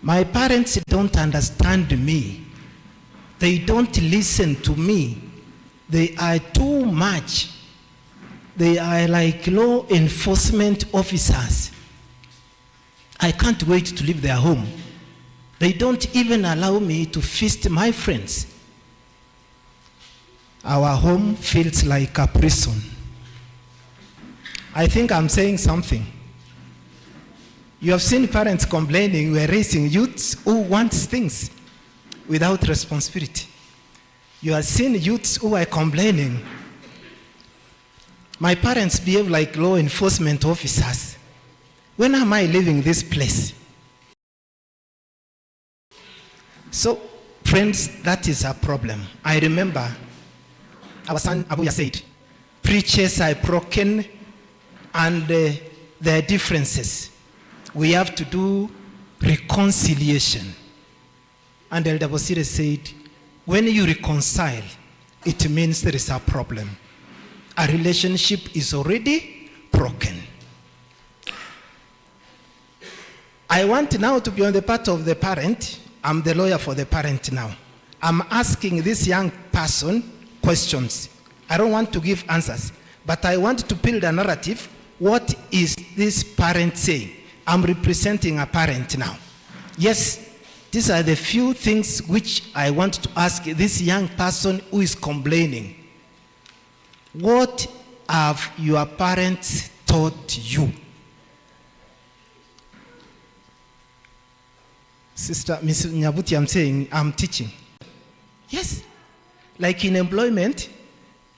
My parents don't understand me. They don't listen to me. They are too much. They are like law enforcement officers. I can't wait to leave their home. They don't even allow me to feast my friends. Our home feels like a prison. I think I'm saying something. You have seen parents complaining we're raising youths who want things without responsibility. You have seen youths who are complaining. My parents behave like law enforcement officers. When am I leaving this place? So, friends, that is a problem. I remember our son Abuya said, preachers are broken and there are differences. We have to do reconciliation. And Eld.Peter said, when you reconcile, it means there is a problem. A relationship is already broken. I want now to be on the part of the parent. I'm the lawyer for the parent now. I'm asking this young person questions. I don't want to give answers, but I want to build a narrative. What is this parent saying? I'm representing a parent now. Yes, these are the few things which I want to ask this young person who is complaining. What have your parents taught you? Sister Ms. Nyabuti, I'm saying I'm teaching. Yes. Like in employment,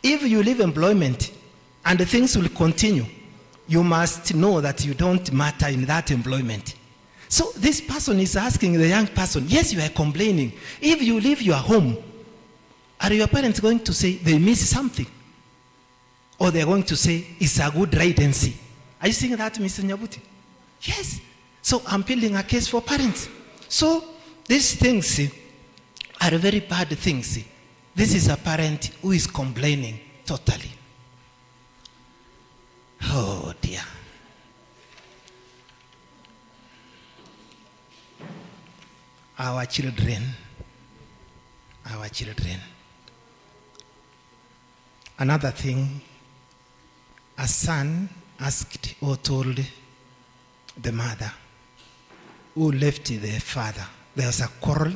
if you leave employment and the things will continue, you must know that you don't matter in that employment. So this person is asking the young person, yes, you are complaining. If you leave your home, are your parents going to say they miss something? Or they're going to say it's a good ride and see? Are you seeing that, Mr. Nyabuti? Yes. So I'm building a case for parents. So these things are very bad things. This is a parent who is complaining totally. Oh dear. Our children. Another thing, a son asked or told the mother who left the father. There was a quarrel.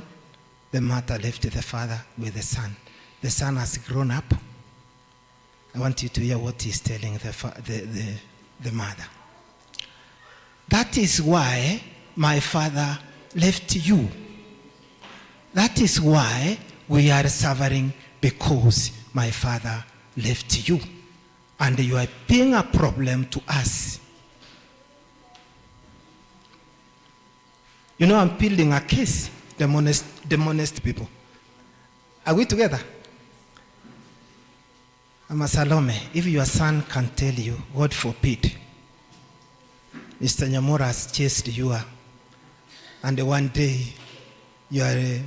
The mother left the father with the son. The son has grown up. I want you to hear what he's telling the mother. That is why my father left you. That is why we are suffering, because my father left you. And you are being a problem to us. You know, I'm building a case, the monest people. Are we together? Salome, if your son can tell you, God forbid, Mr. Nyamura has chased you, and one day you are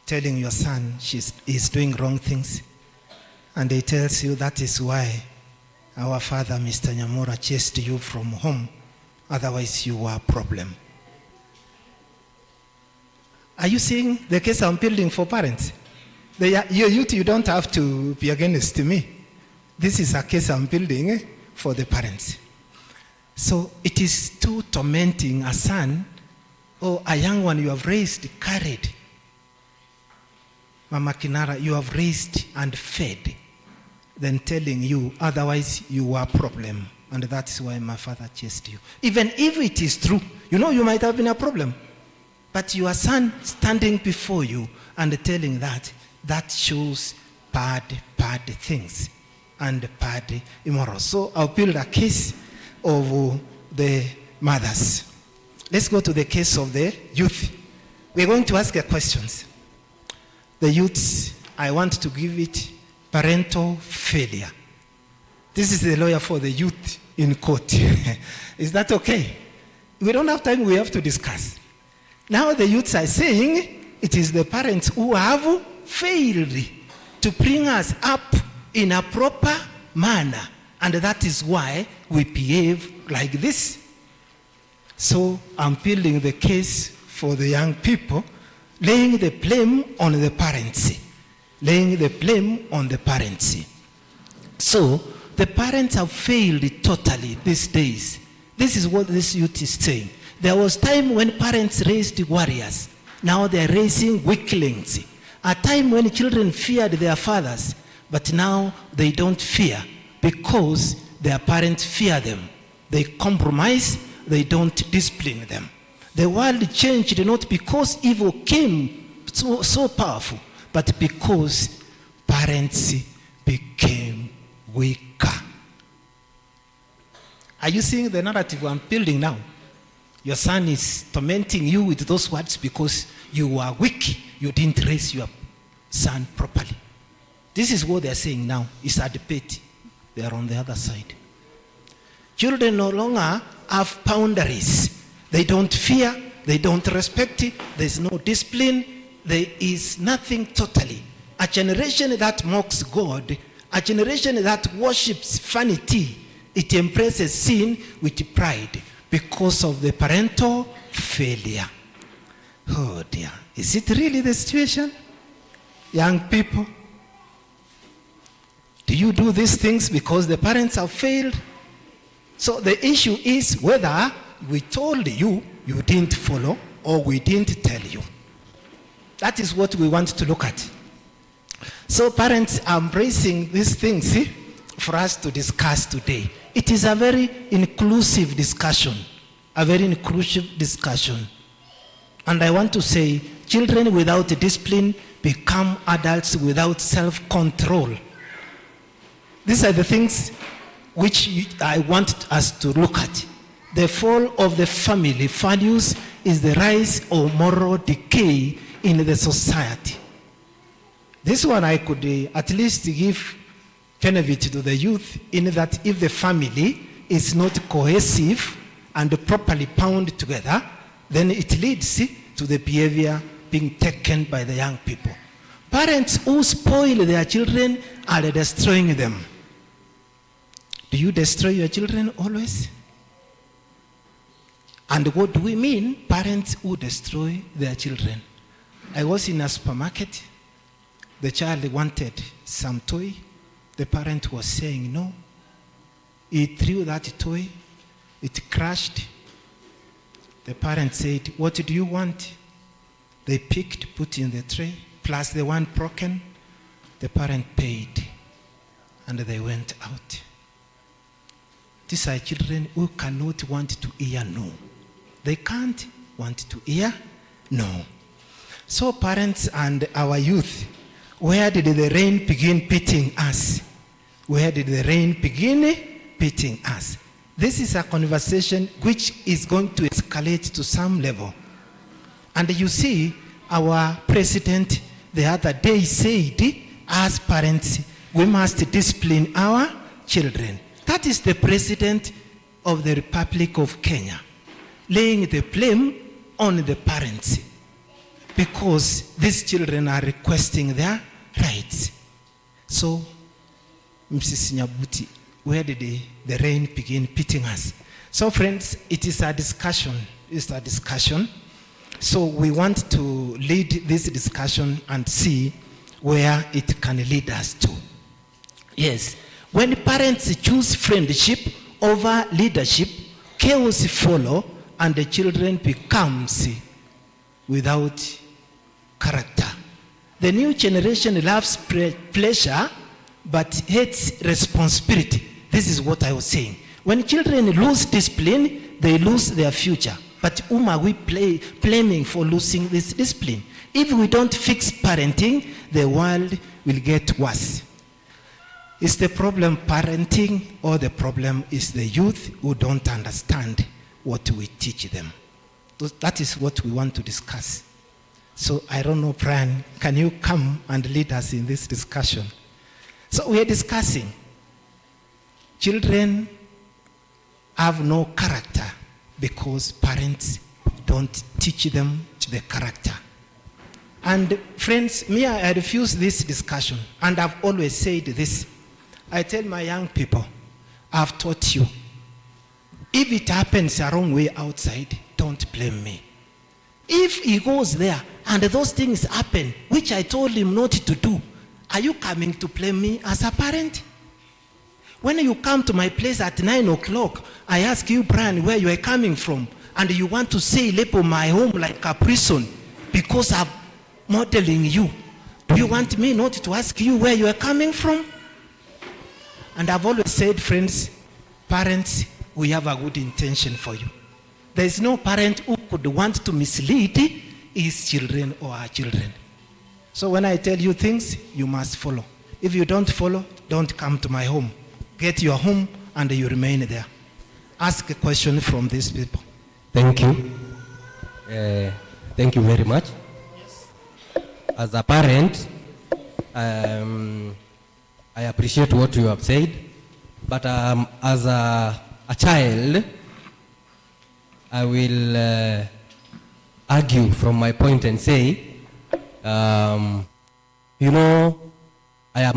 telling your son he's doing wrong things, and he tells you that is why our father, Mr. Nyamura, chased you from home, otherwise you were a problem. Are you seeing the case I'm building for parents? You don't have to be against me. This is a case I'm building for the parents. So it is too tormenting a son or a young one you have raised, carried. Mama Kinara, you have raised and fed, then telling you, otherwise you are a problem. And that's why my father chased you. Even if it is true, you might have been a problem. But your son standing before you and telling that shows bad things and bad immorals. So I'll build a case of the mothers. Let's go to the case of the youth. We're going to ask questions. The youths, I want to give it parental failure. This is the lawyer for the youth in court. Is that okay? We don't have time, we have to discuss. Now the youths are saying it is the parents who have failed to bring us up in a proper manner. And that is why we behave like this. So I'm building the case for the young people, laying the blame on the parents. Laying the blame on the parents. So the parents have failed totally these days. This is what this youth is saying. There was time when parents raised warriors. Now they are raising weaklings. A time when children feared their fathers, but now they don't fear because their parents fear them. They compromise, they don't discipline them. The world changed not because evil came so powerful, but because parents became weaker. Are you seeing the narrative I'm building now? Your son is tormenting you with those words because you are weak. You didn't raise your son properly. This is what they're saying now. It's a debate. They are on the other side. Children no longer have boundaries. They don't fear. They don't respect it. There's no discipline. There is nothing totally. A generation that mocks God, a generation that worships vanity, it embraces sin with pride because of the parental failure. Oh dear. Is it really the situation? Young people, do you do these things because the parents have failed? So the issue is whether we told you, you didn't follow, or we didn't tell you. That is what we want to look at. So parents are embracing these things for us to discuss today. It is a very inclusive discussion. A very inclusive discussion. And I want to say, children without discipline become adults without self-control. These are the things which I want us to look at. The fall of the family values is the rise of moral decay in the society. This one I could at least give benefit to the youth in that if the family is not cohesive and properly bound together, then it leads to the behavior being taken by the young people. Parents who spoil their children are destroying them. Do you destroy your children always? And what do we mean, parents who destroy their children? I was in a supermarket. The child wanted some toy. The parent was saying no. He threw that toy. It crashed. The parent said, "What do you want?" They picked, put in the tray, plus the one broken. The parent paid, and they went out. These are children who cannot want to hear no. They can't want to hear no. So parents and our youth, where did the rain begin beating us? Where did the rain begin beating us? This is a conversation which is going to escalate to some level. And you see, our president the other day said, as parents, we must discipline our children. That is the president of the Republic of Kenya, laying the blame on the parents because these children are requesting their rights. So, Mrs. Nyabuti, where did the rain begin beating us? So friends, it is a discussion. It's a discussion. So we want to lead this discussion and see where it can lead us to. Yes, when parents choose friendship over leadership, chaos follows and the children becomes without character. The new generation loves pleasure but hates responsibility. This is what I was saying. When children lose discipline, they lose their future. But whom are we blaming for losing this discipline? If we don't fix parenting, the world will get worse. Is the problem parenting, or the problem is the youth who don't understand what we teach them? That is what we want to discuss. So I don't know, Brian, can you come and lead us in this discussion? So we are discussing children have no character because parents don't teach them the character. And friends, me, I refuse this discussion, and I've always said this. I tell my young people, I've taught you. If it happens a wrong way outside, don't blame me. If he goes there and those things happen, which I told him not to do, are you coming to blame me as a parent? When you come to my place at 9 o'clock, I ask you, Brian, where you are coming from, and you want to say, label my home like a prison because I'm modeling you. Do you want me not to ask you where you are coming from? And I've always said, friends, parents, we have a good intention for you. There is no parent who could want to mislead his children or her children. So when I tell you things, you must follow. If you don't follow, don't come to my home. Get your home and you remain there. Ask a question from these people. Thank you. Thank you very much. Yes. As a parent, I appreciate what you have said, but as a child, I will argue from my point and say, I am a